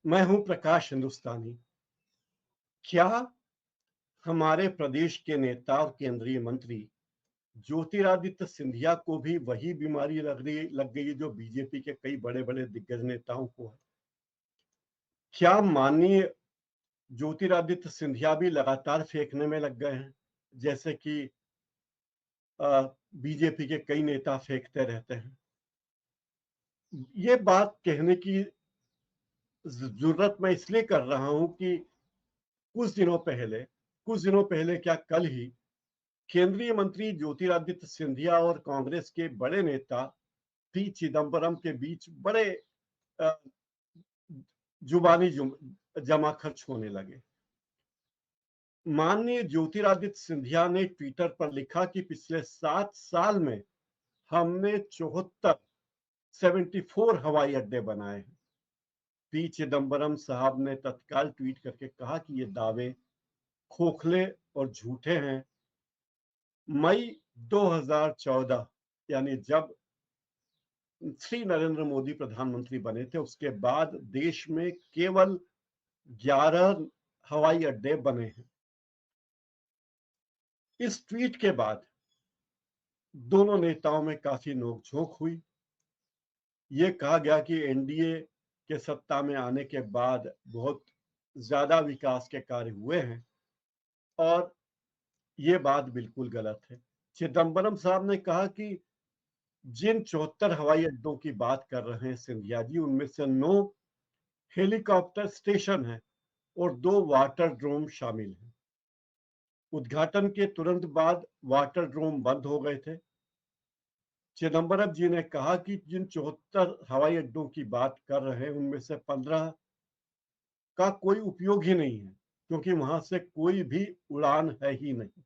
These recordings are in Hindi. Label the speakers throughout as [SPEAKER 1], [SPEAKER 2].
[SPEAKER 1] मैं हूं प्रकाश हिंदुस्तानी। क्या हमारे प्रदेश के नेता और केंद्रीय मंत्री ज्योतिरादित्य सिंधिया को भी वही बीमारी लग गई जो बीजेपी के कई बड़े बड़े दिग्गज नेताओं को है? क्या माननीय ज्योतिरादित्य सिंधिया भी लगातार फेंकने में लग गए हैं, जैसे कि बीजेपी के कई नेता फेंकते रहते हैं? ये बात कहने की जरूरत मैं इसलिए कर रहा हूं कि कुछ दिनों पहले क्या कल ही केंद्रीय मंत्री ज्योतिरादित्य सिंधिया और कांग्रेस के बड़े नेता पी चिदम्बरम के बीच बड़े अ, जुबानी जमा खर्च होने लगे। माननीय ज्योतिरादित्य सिंधिया ने ट्विटर पर लिखा कि पिछले 7 साल में हमने 74 हवाई अड्डे बनाए हैं। पी चिदम्बरम साहब ने तत्काल ट्वीट करके कहा कि ये दावे खोखले और झूठे हैं। मई 2014 यानी जब श्री नरेंद्र मोदी प्रधानमंत्री बने थे, उसके बाद देश में केवल 11 हवाई अड्डे बने हैं। इस ट्वीट के बाद दोनों नेताओं में काफी नोकझोंक हुई। ये कहा गया कि एनडीए के सत्ता में आने के बाद बहुत ज्यादा विकास के कार्य हुए हैं, और ये बात बिल्कुल गलत है। चिदम्बरम साहब ने कहा कि जिन 74 हवाई अड्डों की बात कर रहे हैं सिंधिया जी, उनमें से 9 हेलीकॉप्टर स्टेशन है और 2 वाटर ड्रोम शामिल हैं। उद्घाटन के तुरंत बाद वाटर ड्रोम बंद हो गए थे। चिदम्बरम जी ने कहा कि जिन 74 हवाई अड्डों की बात कर रहे हैं, उनमें से 15 का कोई उपयोग ही नहीं है, क्योंकि वहां से कोई भी उड़ान है ही नहीं।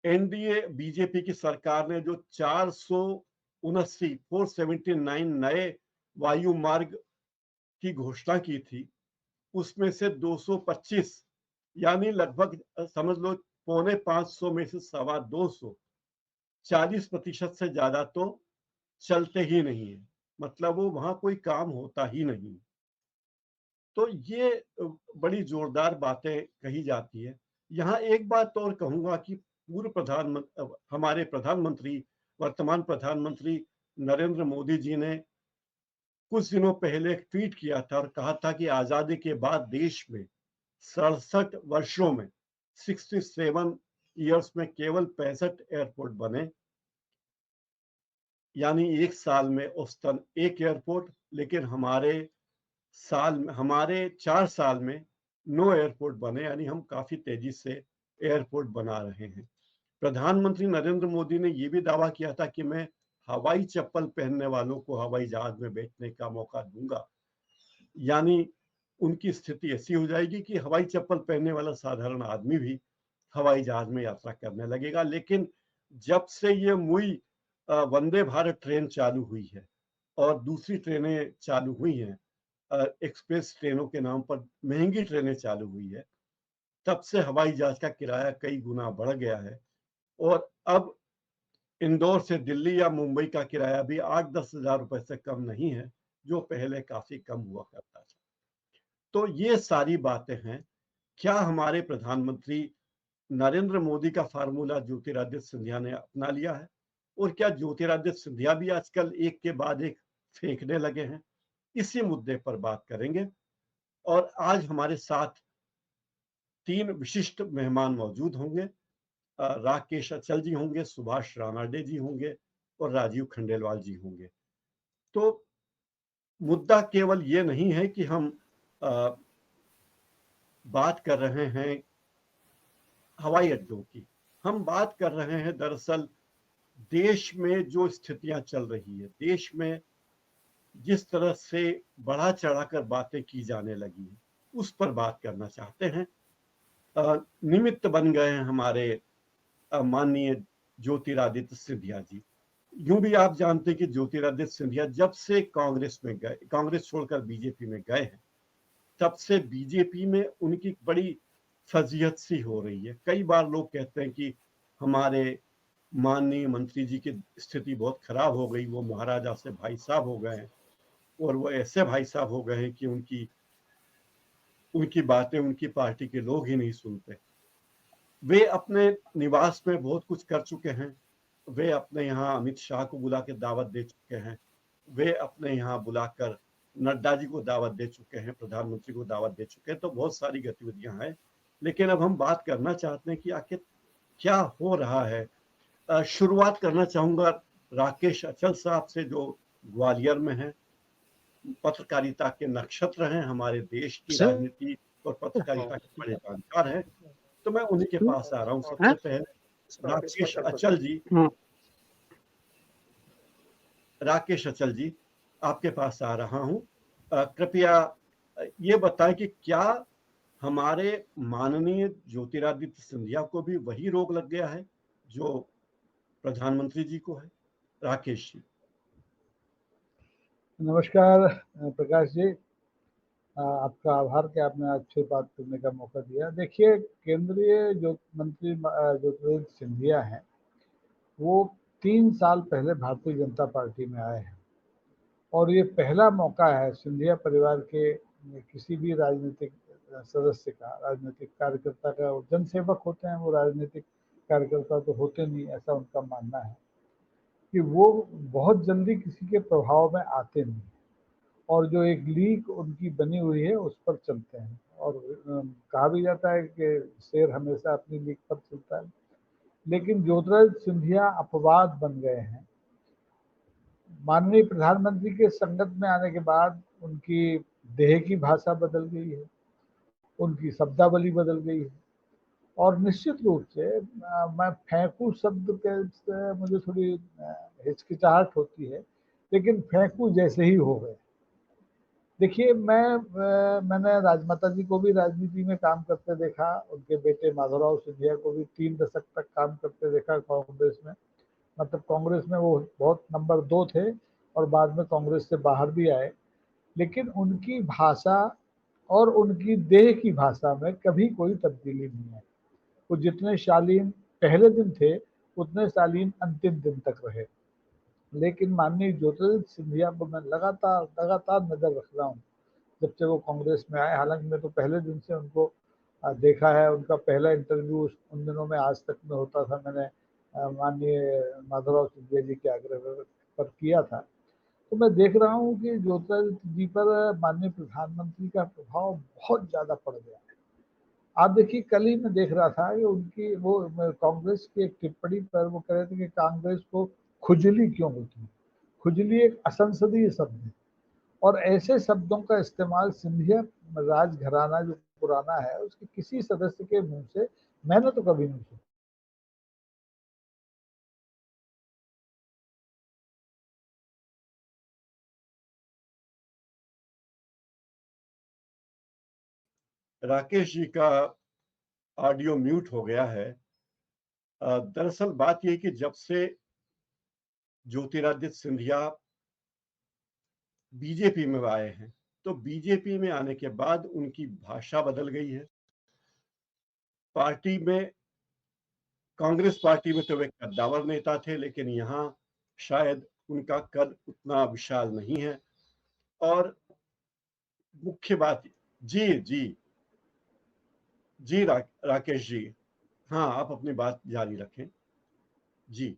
[SPEAKER 1] एनडीए बीजेपी की सरकार ने जो 479 नए वायु मार्ग की घोषणा की थी, उसमें से 225 यानी लगभग समझ लो 450 में से 225, 40% से ज्यादा तो चलते ही नहीं है। मतलब वो वहां कोई काम होता ही नहीं। तो ये बड़ी जोरदार बातें कही जाती है। यहाँ एक बात और कहूंगा कि हमारे प्रधानमंत्री, वर्तमान प्रधानमंत्री नरेंद्र मोदी जी ने कुछ दिनों पहले एक ट्वीट किया था और कहा था कि आजादी के बाद देश में 67 वर्षों में 67 ईयर्स में केवल 65 एयरपोर्ट बने, यानी एक साल में औसतन एक एयरपोर्ट। लेकिन हमारे 4 साल में 9 एयरपोर्ट बने, यानी हम काफी तेजी से एयरपोर्ट बना रहे हैं। प्रधानमंत्री नरेंद्र मोदी ने यह भी दावा किया था कि मैं हवाई चप्पल पहनने वालों को हवाई जहाज में बैठने का मौका दूंगा, यानी उनकी स्थिति ऐसी हो जाएगी कि हवाई चप्पल पहनने वाला साधारण आदमी भी हवाई जहाज में यात्रा करने लगेगा। लेकिन जब से ये मुई वंदे भारत ट्रेन चालू हुई है और दूसरी ट्रेनें चालू हुई हैं, एक्सप्रेस ट्रेनों के नाम पर महंगी ट्रेनें चालू हुई है, तब से हवाई जहाज का किराया कई गुना बढ़ गया है। और अब इंदौर से दिल्ली या मुंबई का किराया भी 8-10 हजार रुपए से कम नहीं है, जो पहले काफी कम हुआ करता था। तो ये सारी बातें हैं। क्या हमारे प्रधानमंत्री नरेंद्र मोदी का फार्मूला ज्योतिरादित्य सिंधिया ने अपना लिया है? और क्या ज्योतिरादित्य सिंधिया भी आजकल एक के बाद एक फेंकने लगे हैं? इसी मुद्दे पर बात करेंगे। और आज हमारे साथ 3 विशिष्ट मेहमान मौजूद होंगे। राकेश अचल जी होंगे, सुभाष रानाडे जी होंगे और राजीव खंडेलवाल जी होंगे। तो मुद्दा केवल ये नहीं है कि हम बात कर रहे हैं हवाई अड्डों की, हम बात कर रहे हैं दरअसल देश में जो स्थितियां चल रही है, देश में जिस तरह से बढ़ा चढ़ाकर बातें की जाने लगी है, उस पर बात करना चाहते हैं। निमित्त बन गए हैं हमारे माननीय ज्योतिरादित्य सिंधिया जी। यूं भी आप जानते हैं कि ज्योतिरादित्य सिंधिया जब से कांग्रेस में गए, कांग्रेस छोड़कर बीजेपी में गए हैं, तब से बीजेपी में उनकी बड़ी फजीहत सी हो रही है। कई बार लोग कहते हैं कि हमारे माननीय मंत्री जी की स्थिति बहुत खराब हो गई, वो महाराजा से भाई साहब हो गए हैं। और वो ऐसे भाई साहब हो गए हैं कि उनकी उनकी बातें उनकी पार्टी के लोग ही नहीं सुनते। वे अपने निवास में बहुत कुछ कर चुके हैं। वे अपने यहाँ अमित शाह को बुला के दावत दे चुके हैं। वे अपने यहाँ बुलाकर नड्डा जी को दावत दे चुके हैं, प्रधानमंत्री को दावत दे चुके हैं। तो बहुत सारी गतिविधियां हैं, लेकिन अब हम बात करना चाहते हैं कि आखिर क्या हो रहा है। शुरुआत करना चाहूंगा राकेश अचल साहब से, जो ग्वालियर में हैं, पत्रकारिता के नक्षत्र हैं, हमारे देश की राजनीति और पत्रकारिता के बड़े जानकार हैं। तो मैं उन्हीं के पास आ रहा हूँ सबसे पहले। राकेश अचल जी, आपके पास आ रहा हूँ। कृपया ये बताएं कि क्या हमारे माननीय ज्योतिरादित्य सिंधिया को भी वही रोग लग गया है जो प्रधानमंत्री जी को है? राकेश जी।
[SPEAKER 2] नमस्कार प्रकाश जी, आपका आभार कि आपने अच्छी बात करने का मौका दिया। देखिए, केंद्रीय जो मंत्री ज्योतिरादित्य सिंधिया हैं, वो 3 साल पहले भारतीय जनता पार्टी में आए हैं और ये पहला मौका है सिंधिया परिवार के किसी भी राजनीतिक सदस्य का, राजनीतिक कार्यकर्ता का। वो जनसेवक होते हैं, वो राजनीतिक कार्यकर्ता तो होते नहीं, ऐसा उनका मानना है कि वो बहुत जल्दी किसी के प्रभाव में आते नहीं और जो एक लीक उनकी बनी हुई है उस पर चलते हैं। और कहा भी जाता है कि शेर हमेशा अपनी लीक पर चलता है, लेकिन ज्योतिरादित्य सिंधिया अपवाद बन गए हैं। माननीय प्रधानमंत्री के संगत में आने के बाद उनकी देह की भाषा बदल गई है, उनकी शब्दावली बदल गई है और निश्चित रूप से मैं फेंकू शब्द के मुझे थोड़ी हिचकिचाहट होती है, लेकिन फेंकू जैसे ही हो गए। देखिए, मैंने राजमाता जी को भी राजनीति में काम करते देखा, उनके बेटे माधवराव सिंधिया को भी 3 दशक तक काम करते देखा कांग्रेस में। मतलब कांग्रेस में वो बहुत नंबर 2 थे और बाद में कांग्रेस से बाहर भी आए, लेकिन उनकी भाषा और उनकी देह की भाषा में कभी कोई तब्दीली नहीं है। वो जितने शालीन पहले दिन थे, उतने शालीन अंतिम दिन तक रहे। लेकिन माननीय ज्योतिरादित्य सिंधिया को मैं लगातार नजर रख रहा हूँ जब से वो कांग्रेस में आए। हालांकि मैं तो पहले दिन से उनको देखा है। उनका पहला इंटरव्यू उन दिनों में आज तक में होता था, मैंने माननीय माधवराव सिंधिया जी के आग्रह पर किया था। तो मैं देख रहा हूँ कि ज्योतिरादित्य जी पर माननीय प्रधानमंत्री का प्रभाव बहुत ज़्यादा पड़ गया है। आप देखिए, कल ही मैं देख रहा था कि उनकी वो कांग्रेस की एक टिप्पणी पर वो कह रहे थे कि कांग्रेस को खुजली क्यों होती है। खुजली एक असंसदीय शब्द है और ऐसे शब्दों का इस्तेमाल सिंधिया राजघराना जो पुराना है उसके किसी सदस्य के मुंह से मैंने तो कभी नहीं सुना।
[SPEAKER 1] राकेश जी का ऑडियो म्यूट हो गया है। दरअसल बात यह कि जब से ज्योतिरादित्य सिंधिया बीजेपी में आए हैं, तो बीजेपी में आने के बाद उनकी भाषा बदल गई है। पार्टी में, कांग्रेस पार्टी में तो वे कद्दावर नेता थे, लेकिन यहाँ शायद उनका कद उतना विशाल नहीं है। और मुख्य बात, जी जी जी राकेश जी, हाँ, आप अपनी बात जारी रखें। जी,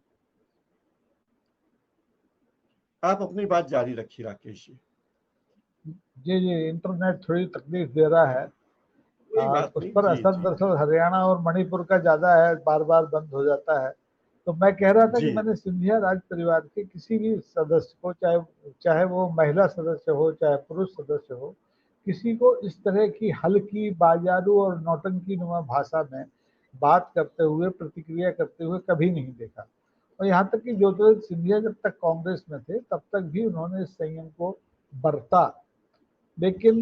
[SPEAKER 1] आप अपनी बात जारी रखिए राकेश जी।
[SPEAKER 2] जी जी, इंटरनेट थोड़ी तकलीफ दे रहा है।
[SPEAKER 1] कोई बात
[SPEAKER 2] उस
[SPEAKER 1] नहीं।
[SPEAKER 2] पर
[SPEAKER 1] जी
[SPEAKER 2] असर
[SPEAKER 1] जी
[SPEAKER 2] दरअसल हरियाणा और मणिपुर का ज्यादा है, बार बार बंद हो जाता है। तो मैं कह रहा था कि
[SPEAKER 1] जी
[SPEAKER 2] मैंने सिंधिया राज परिवार के किसी भी सदस्य को, चाहे चाहे वो महिला सदस्य हो चाहे पुरुष सदस्य हो, किसी को इस तरह की हल्की बाजारू और नौटंकी नुमा भाषा में बात करते हुए, प्रतिक्रिया करते हुए कभी नहीं देखा। और यहाँ तक कि ज्योतिरादित्य सिंधिया जब तक कांग्रेस में थे तब तक भी उन्होंने इस संयम को बरता। लेकिन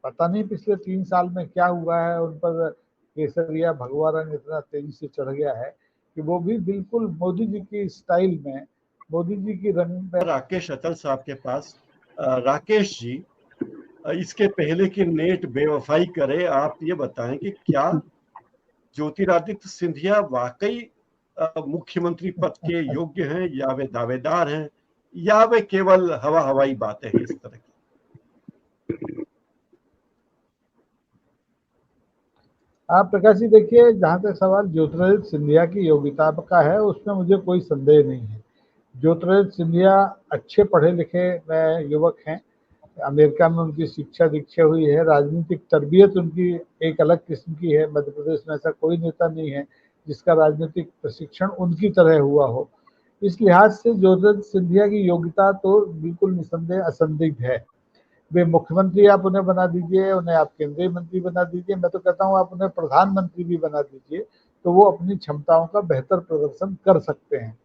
[SPEAKER 2] पता नहीं पिछले 3 साल में क्या हुआ है, उन पर केसरिया भगवा रंग इतना तेजी से चढ़ गया है कि वो भी बिल्कुल मोदी जी की स्टाइल में, मोदी जी की रंग में।
[SPEAKER 1] राकेश अचल साहब के पास। राकेश जी, इसके पहले कि नेट बेवफाई करे, आप ये बताएं कि क्या ज्योतिरादित्य सिंधिया वाकई मुख्यमंत्री पद के योग्य हैं या वे दावेदार हैं? या वे केवल हवाई बातें हैं इस तरह की?
[SPEAKER 2] आप प्रकाश जी देखिए, जहाँ तक सवाल ज्योतिरादित्य सिंधिया की योग्यता का है उसमें मुझे कोई संदेह नहीं है। ज्योतिरादित्य सिंधिया अच्छे पढ़े लिखे युवक हैं। अमेरिका में उनकी शिक्षा दीक्षा हुई है, राजनीतिक तरबियत उनकी एक अलग किस्म की है। मध्य प्रदेश में ऐसा कोई नेता नहीं है जिसका राजनीतिक प्रशिक्षण उनकी तरह हुआ हो। इस लिहाज से ज्योतिरादित्य सिंधिया की योग्यता तो बिल्कुल निसंदेह असंदिग्ध है। वे मुख्यमंत्री आप उन्हें बना दीजिए, उन्हें आप केंद्रीय मंत्री बना दीजिए, मैं तो कहता हूँ आप उन्हें प्रधानमंत्री भी बना दीजिए, तो वो अपनी क्षमताओं का बेहतर प्रदर्शन कर सकते हैं।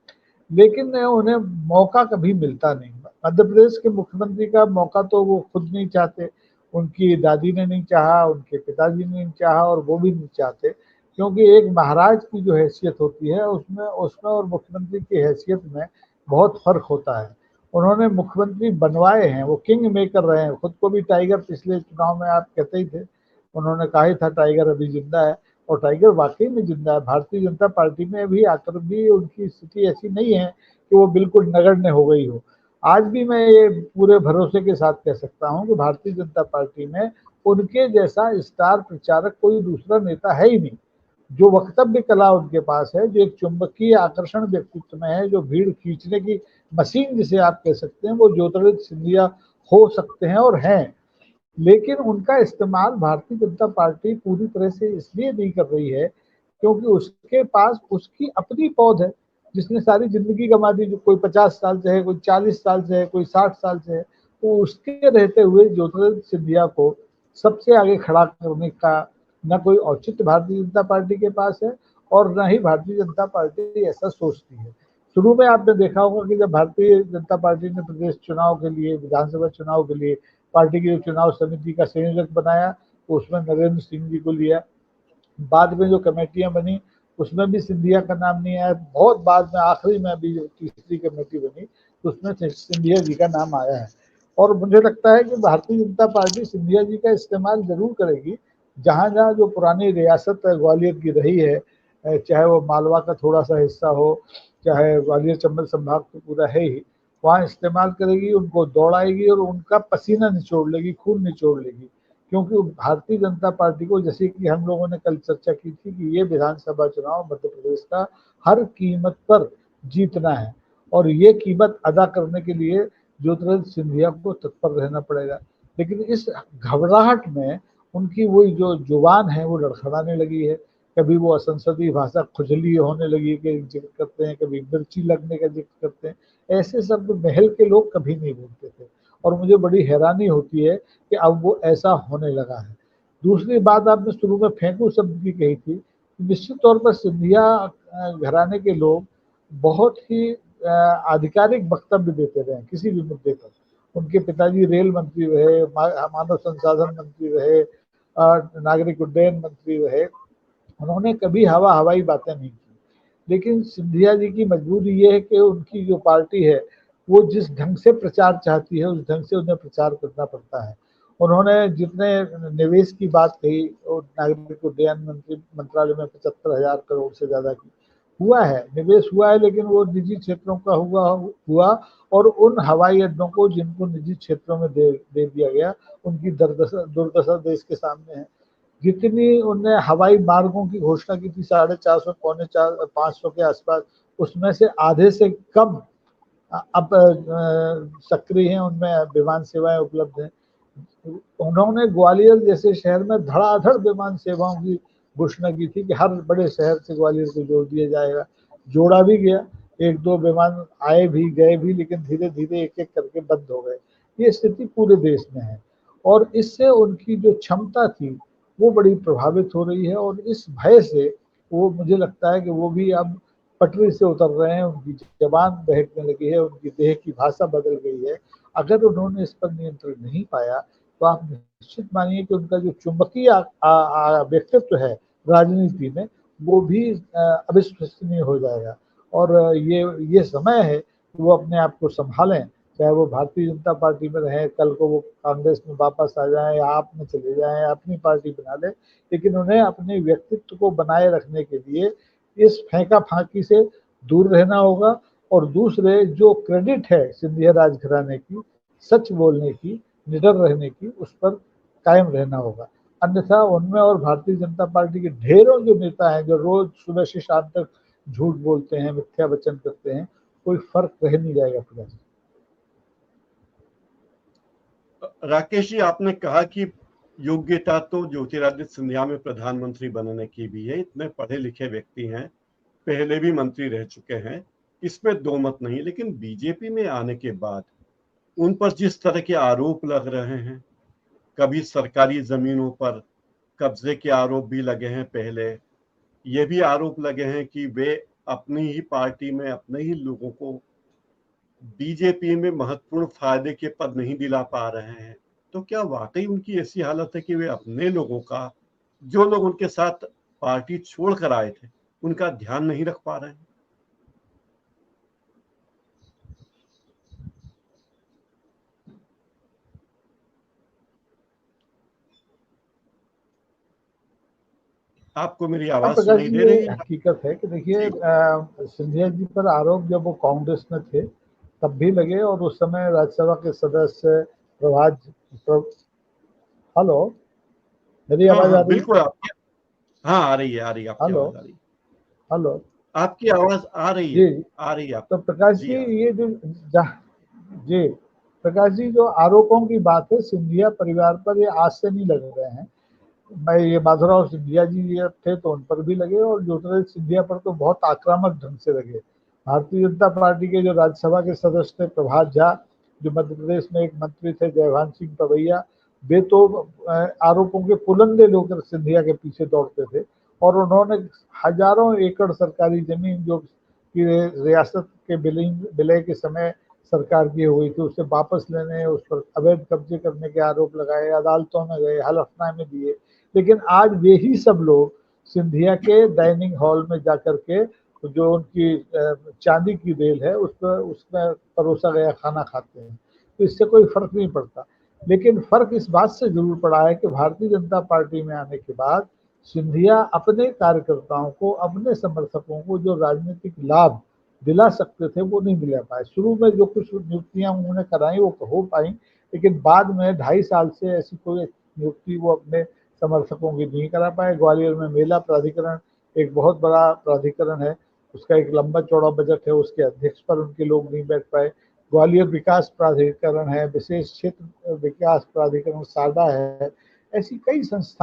[SPEAKER 2] लेकिन उन्हें मौका कभी मिलता नहीं। मध्य प्रदेश के मुख्यमंत्री का मौका तो वो खुद नहीं चाहते, उनकी दादी ने नहीं चाहा, उनके पिताजी ने नहीं चाहा और वो भी नहीं चाहते, क्योंकि एक महाराज की जो हैसियत होती है उसमें उसमें और मुख्यमंत्री की हैसियत में बहुत फर्क होता है। उन्होंने मुख्यमंत्री बनवाए हैं, वो किंग मेकर रहे हैं। खुद को भी टाइगर पिछले चुनाव में आप कहते ही थे, उन्होंने कहा ही था टाइगर अभी जिंदा है, और टाइगर वाकई में जिंदा है। भारतीय जनता पार्टी में भी आकर भी उनकी स्थिति ऐसी नहीं है कि वो बिल्कुल नगण्य हो गई हो। आज भी मैं ये पूरे भरोसे के साथ कह सकता हूँ कि भारतीय जनता पार्टी में उनके जैसा स्टार प्रचारक कोई दूसरा नेता है ही नहीं। जो वक्तव्य कला उनके पास है, जो एक चुंबकीय आकर्षण व्यक्तित्व में है, जो भीड़ खींचने की मशीन जिसे आप कह सकते हैं, वो ज्योतिरादित्य सिंधिया हो सकते हैं और हैं। लेकिन उनका इस्तेमाल भारतीय जनता पार्टी पूरी तरह से इसलिए नहीं कर रही है क्योंकि उसके पास उसकी अपनी पौध है, जिसने सारी जिंदगी गंवा दी। जो कोई 50 साल से है, कोई 40 साल से है, कोई 60 साल से है, तो उसके रहते हुए ज्योतिरादित्य सिंधिया को सबसे आगे खड़ा करने का न कोई औचित्य भारतीय जनता पार्टी के पास है और न ही भारतीय जनता पार्टी ऐसा सोचती है। शुरू में आपने देखा होगा कि जब भारतीय जनता पार्टी ने प्रदेश चुनाव के लिए, विधानसभा चुनाव के लिए पार्टी की चुनाव समिति का संयोजक बनाया, तो उसमें नरेंद्र सिंह जी को लिया। बाद में जो कमेटियां बनी उसमें भी सिंधिया का नाम नहीं आया। बहुत बाद में आखिरी में अभी जो तीसरी कमेटी बनी तो उसमें सिंधिया जी का नाम आया है। और मुझे लगता है कि भारतीय जनता पार्टी सिंधिया जी का इस्तेमाल जरूर करेगी। जहाँ जहाँ जो पुरानी रियासत ग्वालियर की रही है, चाहे वो मालवा का थोड़ा सा हिस्सा हो, चाहे ग्वालियर चंबल संभाग तो पूरा है ही, वहाँ इस्तेमाल करेगी, उनको दौड़ाएगी और उनका पसीना निचोड़ लेगी, खून निचोड़ लेगी। क्योंकि भारतीय जनता पार्टी को, जैसे कि हम लोगों ने कल चर्चा की थी, कि ये विधानसभा चुनाव मध्य प्रदेश का हर कीमत पर जीतना है और ये कीमत अदा करने के लिए ज्योतिरादित्य सिंधिया को तत्पर रहना पड़ेगा। लेकिन इस घबराहट में उनकी वही जो जुबान है वो लड़खड़ाने लगी है। कभी वो असंसदीय भाषा खुजली होने लगी के जिक्र करते हैं, कभी मिर्ची लगने का जिक्र करते हैं। ऐसे शब्द महल के लोग कभी नहीं बोलते थे और मुझे बड़ी हैरानी होती है कि अब वो ऐसा होने लगा है। दूसरी बात आपने शुरू में फेंकू शब्द की कही थी। निश्चित तौर पर सिंधिया घराने के लोग बहुत ही आधिकारिक वक्तव्य देते रहे किसी भी मुद्दे पर। उनके पिताजी रेल मंत्री रहे, मानव संसाधन मंत्री रहे, नागरिक उड्डयन मंत्री रहे। उन्होंने कभी हवाई बातें नहीं की। लेकिन सिंधिया जी की मजबूरी ये है कि उनकी जो पार्टी है वो जिस ढंग से प्रचार चाहती है उस ढंग से उन्हें प्रचार करना पड़ता है। उन्होंने जितने निवेश की बात कही, नागरिक उड्डयन मंत्रालय में 75,000 करोड़ से ज्यादा की हुआ है, निवेश हुआ है, लेकिन वो निजी क्षेत्रों का हुआ और उन हवाई अड्डों को जिनको निजी क्षेत्रों में दे दिया गया, उनकी दुर्दशा देश के सामने है। जितनी उनने हवाई मार्गों की घोषणा की थी, 450 पौने 500 के आसपास, उसमें से आधे से कम अब सक्रिय हैं, उनमें विमान सेवाएं उपलब्ध हैं। उन्होंने ग्वालियर जैसे शहर में धड़ाधड़ विमान सेवाओं की घोषणा की थी कि हर बड़े शहर से ग्वालियर को जोड़ दिया जाएगा। जोड़ा भी गया, एक दो विमान आए भी गए भी, लेकिन धीरे धीरे एक एक करके बंद हो गए। ये स्थिति पूरे देश में है और इससे उनकी जो क्षमता थी वो बड़ी प्रभावित हो रही है। और इस भय से वो, मुझे लगता है कि वो भी अब पटरी से उतर रहे हैं, उनकी जबान बहकने लगी है, उनकी देह की भाषा बदल गई है। अगर उन्होंने इस पर नियंत्रण नहीं पाया तो आप निश्चित मानिए कि उनका जो चुंबकीय व्यक्तित्व है राजनीति में, वो भी अविश्वसनीय हो जाएगा। और ये समय है कि वो अपने आप को संभालें, चाहे वो भारतीय जनता पार्टी में रहे, कल को वो कांग्रेस में वापस आ जाएं या आप में चले जाएं, अपनी पार्टी बना लें, लेकिन उन्हें अपने व्यक्तित्व को बनाए रखने के लिए इस फेंका फाकी से दूर रहना होगा और दूसरे जो क्रेडिट है सिंधिया राजघराने की सच बोलने की, निडर रहने की, उस पर कायम रहना होगा। अन्यथा उनमें और भारतीय जनता पार्टी के ढेरों जो नेता हैं जो रोज सुबह से शाम तक झूठ बोलते हैं, मिथ्या वचन करते हैं, कोई फर्क रह नहीं जाएगा प्रकाश।
[SPEAKER 1] राकेश जी, आपने कहा कि योग्यता तो ज्योतिरादित्य सिंधिया में प्रधानमंत्री बनने की भी है, इतने पढ़े लिखे व्यक्ति हैं, पहले भी मंत्री रह चुके हैं, इसमें दो मत नहीं। लेकिन बीजेपी में आने के बाद उन पर जिस तरह के आरोप लग रहे हैं, कभी सरकारी जमीनों पर कब्जे के आरोप भी लगे हैं, पहले ये भी आरोप लगे हैं कि वे अपनी ही पार्टी में अपने ही लोगों को बीजेपी में महत्वपूर्ण फायदे के पद नहीं दिला पा रहे हैं। तो क्या वाकई उनकी ऐसी हालत है कि वे अपने लोगों का, जो लोग उनके साथ पार्टी छोड़ कर आए थे, उनका ध्यान नहीं रख पा रहे हैं? आपको मेरी
[SPEAKER 2] हाँ
[SPEAKER 1] आवाज
[SPEAKER 2] प्रकाश
[SPEAKER 1] सुनाई
[SPEAKER 2] जी,
[SPEAKER 1] दे
[SPEAKER 2] ये
[SPEAKER 1] रही है?
[SPEAKER 2] हकीकत है कि देखिए
[SPEAKER 1] जी।
[SPEAKER 2] सिंधिया जी पर आरोप जब वो कांग्रेस में थे तब भी लगे, और उस समय राज्यसभा के सदस्य प्रभात हेलो, मेरी
[SPEAKER 1] हाँ
[SPEAKER 2] आवाज आ
[SPEAKER 1] हाँ
[SPEAKER 2] रही है?
[SPEAKER 1] बिल्कुल, आपकी, हाँ आ रही है, आ रही है, आपकी
[SPEAKER 2] हेलो
[SPEAKER 1] आवाज आ रही है।
[SPEAKER 2] हेलो।
[SPEAKER 1] आपकी आवाज आ रही
[SPEAKER 2] जी,
[SPEAKER 1] है, आ रही है
[SPEAKER 2] तो
[SPEAKER 1] आपकी।
[SPEAKER 2] प्रकाश
[SPEAKER 1] जी
[SPEAKER 2] जी
[SPEAKER 1] हाँ।
[SPEAKER 2] ये जो जी प्रकाश जी, जो आरोपों की बात है सिंधिया परिवार पर, ये आज से नहीं लग रहे हैं। मैं ये माधवराव सिंधिया जी ये थे तो उन पर भी लगे, और ज्योतिरादित्य सिंधिया पर तो बहुत आक्रामक ढंग से लगे। भारतीय जनता पार्टी के जो राज्यसभा के सदस्य थे प्रभात झा, जो मध्य प्रदेश में एक मंत्री थे जयभान सिंह पवैया, वे तो आरोपों के पुलंदे लेकर सिंधिया के पीछे दौड़ते थे, और उन्होंने हजारों एकड़ सरकारी जमीन जो कि रियासत के विलय के समय सरकार की हुई थी उसे वापस लेने, उस पर अवैध कब्जे करने के आरोप लगाए, अदालतों में गए, हलफनामे दिए। लेकिन आज वे ही सब लोग सिंधिया के डाइनिंग हॉल में जाकर के जो उनकी चांदी की रेल है उस पर, उसमें परोसा गया खाना खाते हैं। तो इससे कोई फर्क नहीं पड़ता। लेकिन फर्क इस बात से जरूर पड़ा है कि भारतीय जनता पार्टी में आने के बाद सिंधिया अपने कार्यकर्ताओं को, अपने समर्थकों को जो राजनीतिक लाभ दिला सकते थे वो नहीं दिला पाए। शुरू में जो कुछ नियुक्तियां उन्होंने कराई वो हो पाई, लेकिन बाद में 2.5 साल से ऐसी कोई नियुक्ति वो अपने समर्थकों की नहीं करा पाए। ग्वालियर में मेला प्राधिकरण एक बहुत बड़ा प्राधिकरण है, उसका एक लंबा चौड़ा बजट है, उसके अध्यक्ष पर उनके लोग नहीं बैठ पाए। ग्वालियर विकास प्राधिकरण है, विशेष क्षेत्र विकास प्राधिकरण साडा है, ऐसी कई संस्थाएं